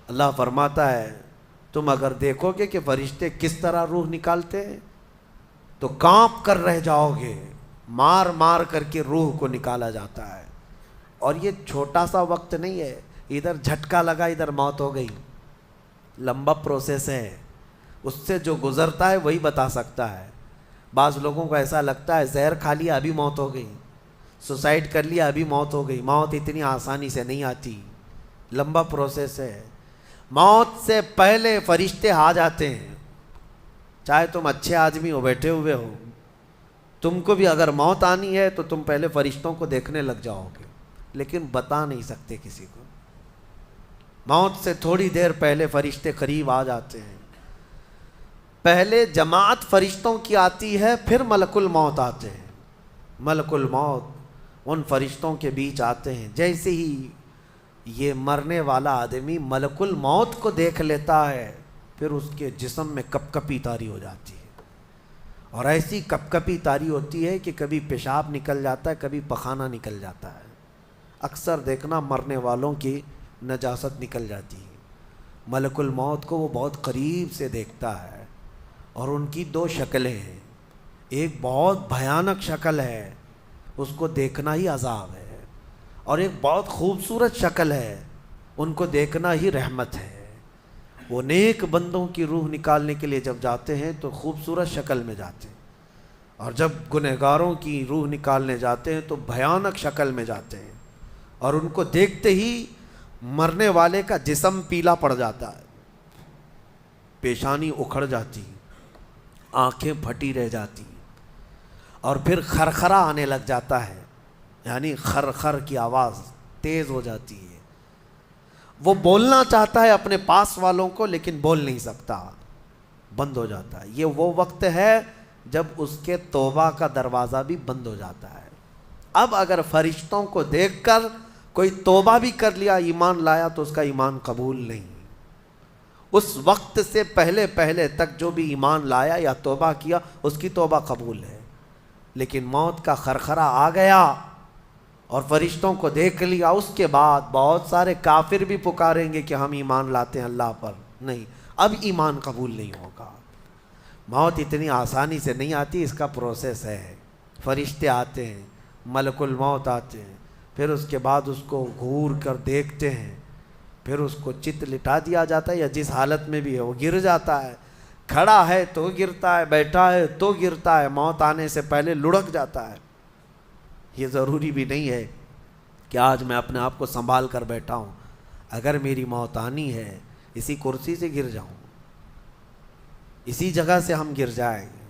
اللہ فرماتا ہے تم اگر دیکھو گے کہ فرشتے کس طرح روح نکالتے ہیں تو کانپ کر رہ جاؤ گے، مار مار کر کے روح کو نکالا جاتا ہے۔ اور یہ چھوٹا سا وقت نہیں ہے، ادھر جھٹکا لگا ادھر موت ہو گئی، لمبا پروسیس ہے، اس سے جو گزرتا ہے وہی بتا سکتا ہے۔ بعض لوگوں کو ایسا لگتا ہے زہر کھا لیا ابھی موت ہو گئی، سوسائڈ کر لیا ابھی موت ہو گئی۔ موت اتنی آسانی سے نہیں آتی، لمبا پروسیس ہے۔ موت سے پہلے فرشتے آ جاتے ہیں، چاہے تم اچھے آدمی ہو، بیٹھے ہوئے ہو، تم کو بھی اگر موت آنی ہے تو تم پہلے فرشتوں کو دیکھنے لگ جاؤ گے، لیکن بتا نہیں سکتے کسی کو۔ موت سے تھوڑی دیر پہلے فرشتے قریب آ جاتے ہیں، پہلے جماعت فرشتوں کی آتی ہے، پھر ملک الموت آتے ہیں۔ ملک الموت ان فرشتوں کے بیچ آتے ہیں، جیسے ہی یہ مرنے والا آدمی ملک الموت کو دیکھ لیتا ہے پھر اس کے جسم میں کپ کپی طاری ہو جاتی ہے، اور ایسی کپ کپی طاری ہوتی ہے کہ کبھی پیشاب نکل جاتا ہے، کبھی پخانہ نکل جاتا ہے۔ اکثر دیکھنا مرنے والوں کی نجاست نکل جاتی ہے، ملک الموت کو وہ بہت قریب سے دیکھتا ہے، اور ان کی دو شکلیں ہیں، ایک بہت بھیانک شکل ہے، اس کو دیکھنا ہی عذاب ہے، اور ایک بہت خوبصورت شکل ہے، ان کو دیکھنا ہی رحمت ہے۔ وہ نیک بندوں کی روح نکالنے کے لیے جب جاتے ہیں تو خوبصورت شکل میں جاتے ہیں، اور جب گنہگاروں کی روح نکالنے جاتے ہیں تو بھیانک شکل میں جاتے ہیں، اور ان کو دیکھتے ہی مرنے والے کا جسم پیلا پڑ جاتا ہے، پیشانی اکھڑ جاتی، آنکھیں پھٹی رہ جاتی، اور پھر خرخرا آنے لگ جاتا ہے، یعنی خرخر کی آواز تیز ہو جاتی ہے۔ وہ بولنا چاہتا ہے اپنے پاس والوں کو، لیکن بول نہیں سکتا، بند ہو جاتا ہے۔ یہ وہ وقت ہے جب اس کے توبہ کا دروازہ بھی بند ہو جاتا ہے۔ اب اگر فرشتوں کو دیکھ کر کوئی توبہ بھی کر لیا، ایمان لایا، تو اس کا ایمان قبول نہیں۔ اس وقت سے پہلے پہلے تک جو بھی ایمان لایا یا توبہ کیا، اس کی توبہ قبول ہے، لیکن موت کا خرخرہ آ گیا اور فرشتوں کو دیکھ لیا، اس کے بعد بہت سارے کافر بھی پکاریں گے کہ ہم ایمان لاتے ہیں اللہ پر، نہیں، اب ایمان قبول نہیں ہوگا۔ موت اتنی آسانی سے نہیں آتی، اس کا پروسیس ہے۔ فرشتے آتے ہیں، ملک الموت آتے ہیں، پھر اس کے بعد اس کو گھور کر دیکھتے ہیں، پھر اس کو چت لٹا دیا جاتا ہے، یا جس حالت میں بھی ہے وہ گر جاتا ہے، کھڑا ہے تو گرتا ہے، بیٹھا ہے تو گرتا ہے، موت آنے سے پہلے لڑک جاتا ہے۔ یہ ضروری بھی نہیں ہے کہ آج میں اپنے آپ کو سنبھال کر بیٹھا ہوں، اگر میری موت آنی ہے اسی کرسی سے گر جاؤں، اسی جگہ سے ہم گر جائیں گے۔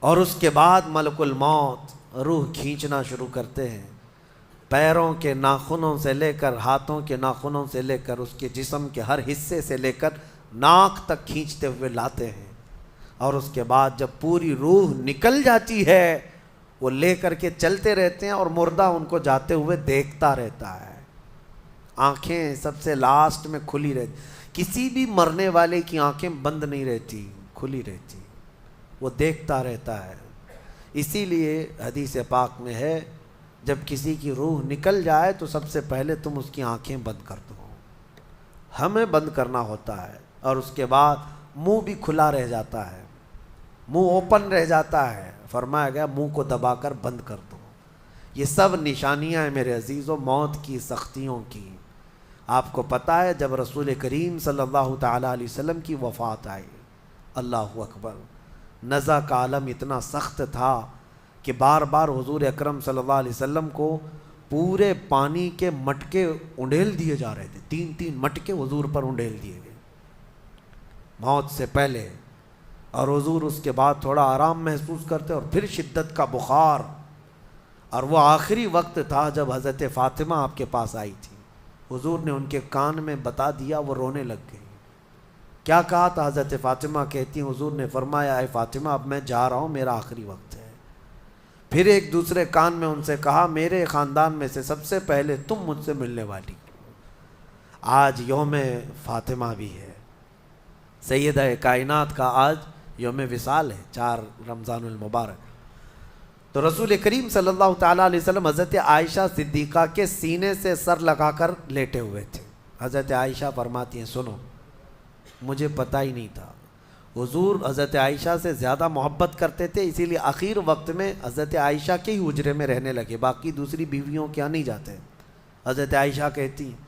اور اس کے بعد ملک الموت روح کھینچنا شروع کرتے ہیں، پیروں کے ناخنوں سے لے کر ہاتھوں کے ناخنوں سے لے کر اس کے جسم کے ہر حصے سے لے کر ناک تک کھینچتے ہوئے لاتے ہیں، اور اس کے بعد جب پوری روح نکل جاتی ہے، وہ لے کر کے چلتے رہتے ہیں، اور مردہ ان کو جاتے ہوئے دیکھتا رہتا ہے۔ آنکھیں سب سے لاسٹ میں کھلی رہتی، کسی بھی مرنے والے کی آنکھیں بند نہیں رہتی، کھلی رہتی، وہ دیکھتا رہتا ہے۔ اسی لیے حدیث پاک میں ہے، جب کسی کی روح نکل جائے تو سب سے پہلے تم اس کی آنکھیں بند کر دو، ہمیں بند کرنا ہوتا ہے، اور اس کے بعد منہ بھی کھلا رہ جاتا ہے، منہ اوپن رہ جاتا ہے، فرمایا گیا منہ کو دبا کر بند کر دو۔ یہ سب نشانیاں ہیں میرے عزیزوں موت کی سختیوں کی۔ آپ کو پتہ ہے جب رسول کریم صلی اللہ تعالیٰ علیہ وسلم کی وفات آئی، اللہ اکبر، نزع کا عالم اتنا سخت تھا کہ بار بار حضور اکرم صلی اللہ علیہ وسلم کو پورے پانی کے مٹکے انڈیل دیے جا رہے تھے، 3 مٹکے حضور پر انڈیل دیے گئے موت سے پہلے، اور حضور اس کے بعد تھوڑا آرام محسوس کرتے، اور پھر شدت کا بخار، اور وہ آخری وقت تھا جب حضرت فاطمہ آپ کے پاس آئی تھی، حضور نے ان کے کان میں بتا دیا، وہ رونے لگ گئی۔ کیا کہا تھا؟ حضرت فاطمہ کہتی ہیں حضور نے فرمایا، اے فاطمہ اب میں جا رہا ہوں، میرا آخری وقت ہے۔ پھر ایک دوسرے کان میں ان سے کہا، میرے خاندان میں سے سب سے پہلے تم مجھ سے ملنے والی۔ آج یوم فاطمہ بھی ہے، سیدہ کائنات کا آج یوم وصال ہے، 4 رمضان المبارک۔ تو رسول کریم صلی اللہ تعالیٰ علیہ وسلم حضرت عائشہ صدیقہ کے سینے سے سر لگا کر لیٹے ہوئے تھے۔ حضرت عائشہ فرماتی ہیں، سنو، مجھے پتہ ہی نہیں تھا، حضور حضرت عائشہ سے زیادہ محبت کرتے تھے، اسی لیے آخر وقت میں حضرت عائشہ کے ہی حجرے میں رہنے لگے، باقی دوسری بیویوں کیا نہیں جاتے۔ حضرت عائشہ کہتی ہیں،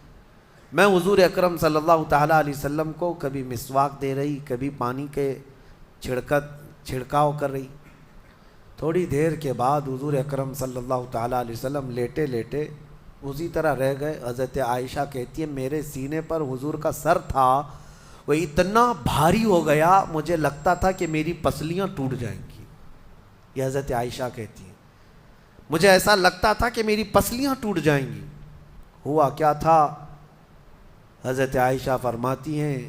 میں حضور اکرم صلی اللہ تعالیٰ علیہ وسلم کو کبھی مسواک دے رہی، کبھی پانی کے چھڑکاؤ کر رہی۔ تھوڑی دیر کے بعد حضور اکرم صلی اللہ تعالیٰ علیہ وسلم لیٹے لیٹے اسی طرح رہ گئے۔ حضرت عائشہ کہتی ہے، میرے سینے پر حضور کا سر تھا، وہ اتنا بھاری ہو گیا، مجھے لگتا تھا کہ میری پسلیاں ٹوٹ جائیں گی۔ یہ حضرت عائشہ کہتی ہیں، مجھے ایسا لگتا تھا کہ میری پسلیاں ٹوٹ جائیں گی۔ ہوا کیا تھا؟ حضرت عائشہ فرماتی ہیں،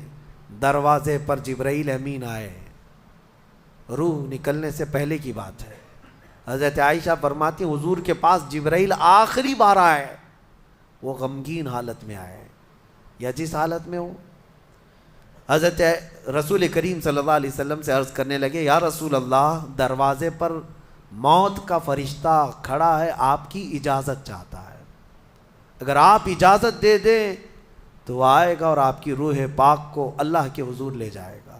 دروازے پر جبرائیل امین آئے، روح نکلنے سے پہلے کی بات ہے۔ حضرت عائشہ فرماتی ہیں، حضور کے پاس جبرائیل آخری بار آئے، وہ غمگین حالت میں آئے، یا جس حالت میں ہو۔ حضرت رسول کریم صلی اللہ علیہ وسلم سے عرض کرنے لگے، یا رسول اللہ، دروازے پر موت کا فرشتہ کھڑا ہے، آپ کی اجازت چاہتا ہے، اگر آپ اجازت دے دیں تو وہ آئے گا اور آپ کی روح پاک کو اللہ کے حضور لے جائے گا۔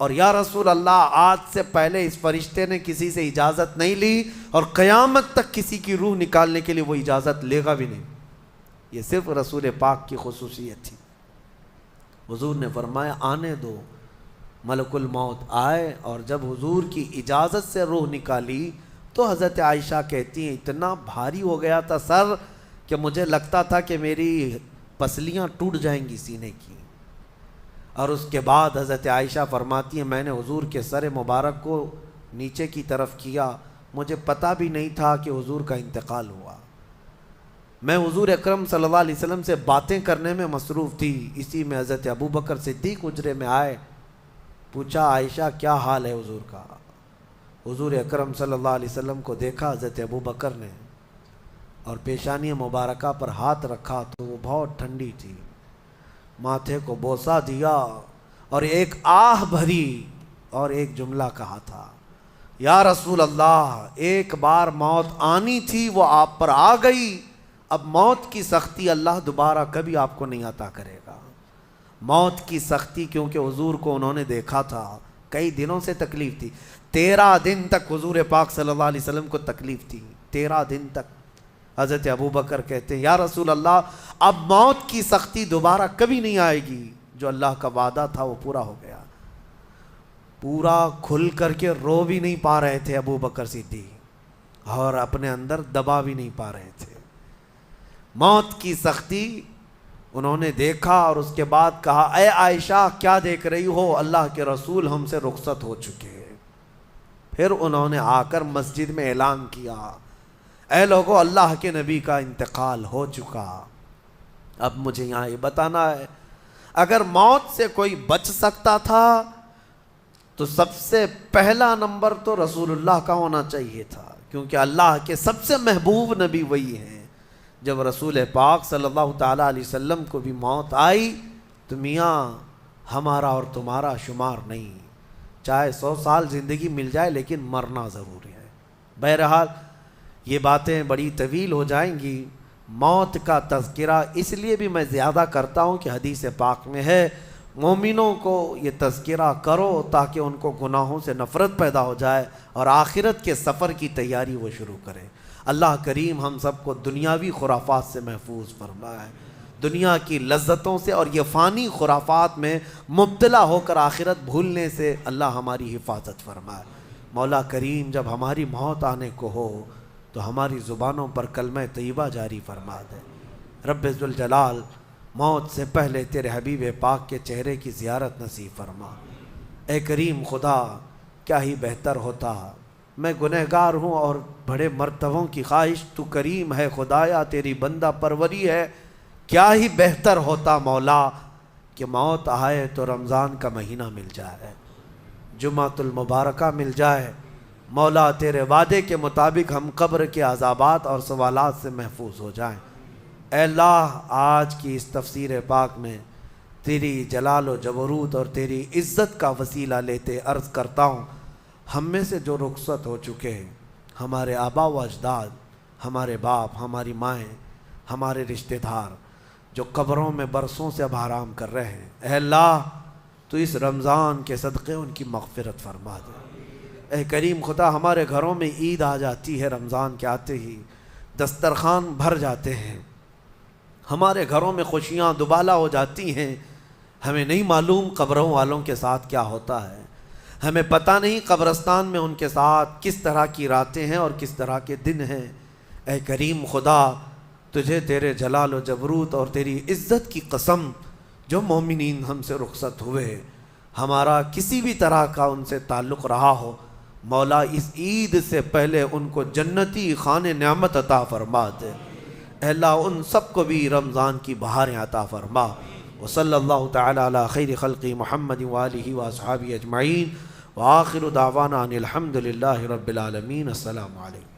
اور یا رسول اللہ آج سے پہلے اس فرشتے نے کسی سے اجازت نہیں لی اور قیامت تک کسی کی روح نکالنے کے لیے وہ اجازت لے گا بھی نہیں. یہ صرف رسول پاک کی خصوصیت تھی. حضور نے فرمایا آنے دو. ملک الموت آئے اور جب حضور کی اجازت سے روح نکالی تو حضرت عائشہ کہتی ہیں اتنا بھاری ہو گیا تھا سر کہ مجھے لگتا تھا کہ میری پسلیاں ٹوٹ جائیں گی سینے کی. اور اس کے بعد حضرت عائشہ فرماتی ہیں میں نے حضور کے سر مبارک کو نیچے کی طرف کیا, مجھے پتہ بھی نہیں تھا کہ حضور کا انتقال ہوا. میں حضور اکرم صلی اللہ علیہ وسلم سے باتیں کرنے میں مصروف تھی. اسی میں حضرت ابوبکر صدیق حجرے میں آئے, پوچھا عائشہ کیا حال ہے حضور کا. حضور اکرم صلی اللہ علیہ وسلم کو دیکھا حضرت ابوبکر نے اور پیشانی مبارکہ پر ہاتھ رکھا تو وہ بہت ٹھنڈی تھی. ماتھے کو بوسہ دیا اور ایک آہ بھری اور ایک جملہ کہا تھا یا رسول اللہ ایک بار موت آنی تھی وہ آپ پر آ گئی, اب موت کی سختی اللہ دوبارہ کبھی آپ کو نہیں عطا کرے گا. موت کی سختی کیونکہ حضور کو انہوں نے دیکھا تھا, کئی دنوں سے تکلیف تھی. 13 دن تک حضور پاک صلی اللہ علیہ وسلم کو تکلیف تھی, 13 دن تک. حضرت ابوبکر کہتے ہیں یا رسول اللہ اب موت کی سختی دوبارہ کبھی نہیں آئے گی, جو اللہ کا وعدہ تھا وہ پورا ہو گیا. پورا کھل کر کے رو بھی نہیں پا رہے تھے ابوبکر صدیق اور اپنے اندر دبا بھی نہیں پا رہے تھے. موت کی سختی انہوں نے دیکھا اور اس کے بعد کہا اے عائشہ کیا دیکھ رہی ہو, اللہ کے رسول ہم سے رخصت ہو چکے. پھر انہوں نے آ کر مسجد میں اعلان کیا اے لوگو اللہ کے نبی کا انتقال ہو چکا. اب مجھے یہاں یہ بتانا ہے اگر موت سے کوئی بچ سکتا تھا تو سب سے پہلا نمبر تو رسول اللہ کا ہونا چاہیے تھا, کیونکہ اللہ کے سب سے محبوب نبی وہی ہیں. جب رسول پاک صلی اللہ تعالیٰ علیہ وسلم کو بھی موت آئی تو میاں ہمارا اور تمہارا شمار نہیں, چاہے 100 سال زندگی مل جائے لیکن مرنا ضروری ہے. بہرحال یہ باتیں بڑی طویل ہو جائیں گی. موت کا تذکرہ اس لیے بھی میں زیادہ کرتا ہوں کہ حدیث پاک میں ہے مومنوں کو یہ تذکرہ کرو تاکہ ان کو گناہوں سے نفرت پیدا ہو جائے اور آخرت کے سفر کی تیاری وہ شروع کریں. اللہ کریم ہم سب کو دنیاوی خرافات سے محفوظ فرمائے, دنیا کی لذتوں سے اور یہ فانی خرافات میں مبتلا ہو کر آخرت بھولنے سے اللہ ہماری حفاظت فرمائے. مولا کریم جب ہماری موت آنے کو ہو تو ہماری زبانوں پر کلمہ طیبہ جاری فرما دے. رب ذوالجلال موت سے پہلے تیرے حبیب پاک کے چہرے کی زیارت نصیب فرما. اے کریم خدا کیا ہی بہتر ہوتا, میں گنہگار ہوں اور بڑے مرتبوں کی خواہش, تو کریم ہے خدایا تیری بندہ پروری ہے. کیا ہی بہتر ہوتا مولا کہ موت آئے تو رمضان کا مہینہ مل جائے, جمعۃ المبارکہ مل جائے. مولا تیرے وعدے کے مطابق ہم قبر کے عذابات اور سوالات سے محفوظ ہو جائیں. اے اللہ آج کی اس تفسیر پاک میں تیری جلال و جبروت اور تیری عزت کا وسیلہ لیتے عرض کرتا ہوں ہم میں سے جو رخصت ہو چکے ہیں, ہمارے آبا و اجداد, ہمارے باپ, ہماری مائیں, ہمارے رشتہ دار جو قبروں میں برسوں سے اب آرام کر رہے ہیں, اے اللہ تو اس رمضان کے صدقے ان کی مغفرت فرما دے. اے کریم خدا ہمارے گھروں میں عید آ جاتی ہے, رمضان کے آتے ہی دسترخوان بھر جاتے ہیں, ہمارے گھروں میں خوشیاں دوبالا ہو جاتی ہیں. ہمیں نہیں معلوم قبروں والوں کے ساتھ کیا ہوتا ہے, ہمیں پتہ نہیں قبرستان میں ان کے ساتھ کس طرح کی راتیں ہیں اور کس طرح کے دن ہیں. اے کریم خدا تجھے تیرے جلال و جبروت اور تیری عزت کی قسم جو مومنین ہم سے رخصت ہوئے, ہمارا کسی بھی طرح کا ان سے تعلق رہا ہو, مولا اس عید سے پہلے ان کو جنتی خان نعمت عطا فرما دے. اے اللہ ان سب کو بھی رمضان کی بہاریں عطا فرما. وصلی اللہ تعالی علی خیر خلق محمد وآلہ واصحابہ اجمعین وآخر دعوانا ان الحمد للہ رب العالمین. السلام علیکم.